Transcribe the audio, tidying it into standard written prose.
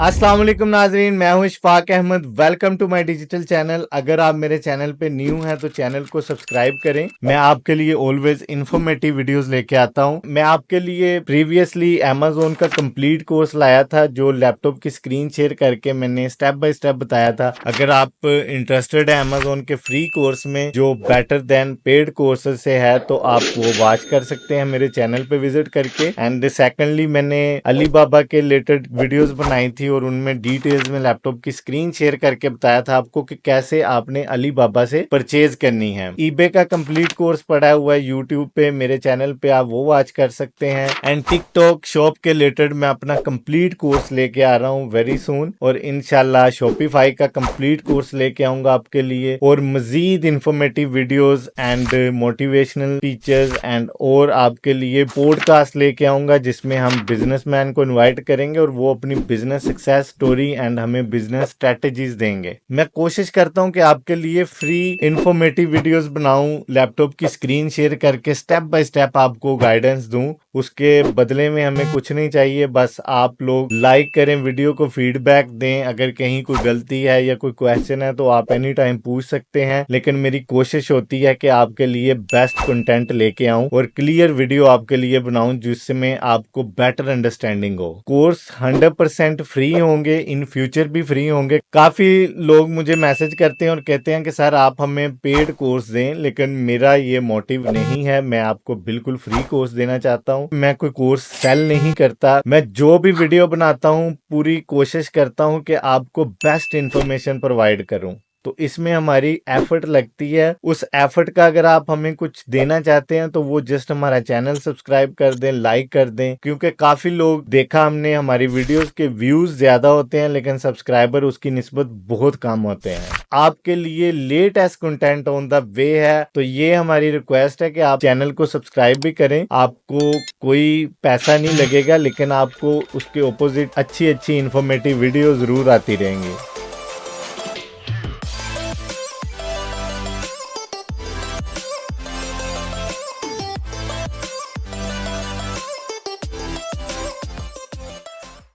अस्सलाम वालेकुम नाजरीन, मैं हूं Ishfaq Ahmad. Welcome to my digital channel. अगर आप मेरे चैनल पे न्यू हैं तो चैनल को सब्सक्राइब करें। मैं आपके लिए ऑलवेज इंफॉर्मेटिव वीडियोस लेके आता हूं। मैं आपके लिए प्रीवियसली अमेजोन का कंप्लीट कोर्स लाया था, जो लैपटॉप की स्क्रीन शेयर करके मैंने स्टेप बाय स्टेप बताया था। अगर आप इंटरेस्टेड है अमेजोन के फ्री कोर्स में जो बेटर देन पेड कोर्सेज से है, तो आप वो वॉच कर सकते हैं मेरे चैनल पे विजिट करके। एंड सेकेंडली मैंने अली बाबा के रिलेटेड वीडियोस बनाई थी और उनमें डिटेल्स में लैपटॉप की स्क्रीन शेयर करके बताया था आपको कि कैसे आपने अली बाबा से परचेज करनी है। ईबे का कंप्लीट कोर्स पड़ा हुआ है यूट्यूब पे, मेरे चैनल पे आप वो वॉच कर सकते हैं। एंड टिकटॉक शॉप के रिलेटेड मैं अपना कंप्लीट कोर्स लेके आ रहा हूँ वेरी सून, और इंशाल्लाह शॉपिफाई का कंप्लीट कोर्स लेके आऊंगा आपके लिए, और मजीद informative videos and motivational teachers and और आपके लिए पॉडकास्ट लेके आऊंगा, जिसमें हम बिजनेसमैन को इनवाइट करेंगे और वो अपनी बिजनेस सक्सेस स्टोरी एंड हमें बिजनेस स्ट्रेटेजीज देंगे। मैं कोशिश करता हूं कि आपके लिए फ्री इंफॉर्मेटिव वीडियोस बनाऊं, लैपटॉप की स्क्रीन शेयर करके स्टेप बाय स्टेप आपको गाइडेंस दूं। उसके बदले में हमें कुछ नहीं चाहिए, बस आप लोग लाइक करें वीडियो को, फीडबैक दें। अगर कहीं कोई गलती है या कोई क्वेश्चन है तो आप एनी टाइम पूछ सकते हैं, लेकिन मेरी कोशिश होती है कि आपके लिए बेस्ट कंटेंट लेके आऊं और क्लियर वीडियो आपके लिए बनाऊं, जिसमें आपको बेटर अंडरस्टैंडिंग हो। कोर्स 100% फ्री होंगे, इन फ्यूचर भी फ्री होंगे। काफी लोग मुझे मैसेज करते हैं और कहते हैं कि सर आप हमें पेड कोर्स दें, लेकिन मेरा ये मोटिव नहीं है। मैं आपको बिल्कुल फ्री कोर्स देना चाहता हूं। मैं कोई कोर्स सेल नहीं करता। मैं जो भी वीडियो बनाता हूं पूरी कोशिश करता हूं कि आपको बेस्ट इंफॉर्मेशन प्रोवाइड करूं, तो इसमें हमारी एफर्ट लगती है। उस एफर्ट का अगर आप हमें कुछ देना चाहते हैं तो वो जस्ट हमारा चैनल सब्सक्राइब कर दें, लाइक कर दें, क्योंकि काफी लोग देखा हमने हमारी वीडियोस के व्यूज ज्यादा होते हैं लेकिन सब्सक्राइबर उसकी निस्बत बहुत कम होते हैं। आपके लिए latest content on the way है, तो ये हमारी रिक्वेस्ट है कि आप चैनल को सब्सक्राइब भी करें। आपको कोई पैसा नहीं लगेगा, लेकिन आपको उसके ऑपोजिट अच्छी अच्छी इंफॉर्मेटिव वीडियो जरूर आती रहेंगी।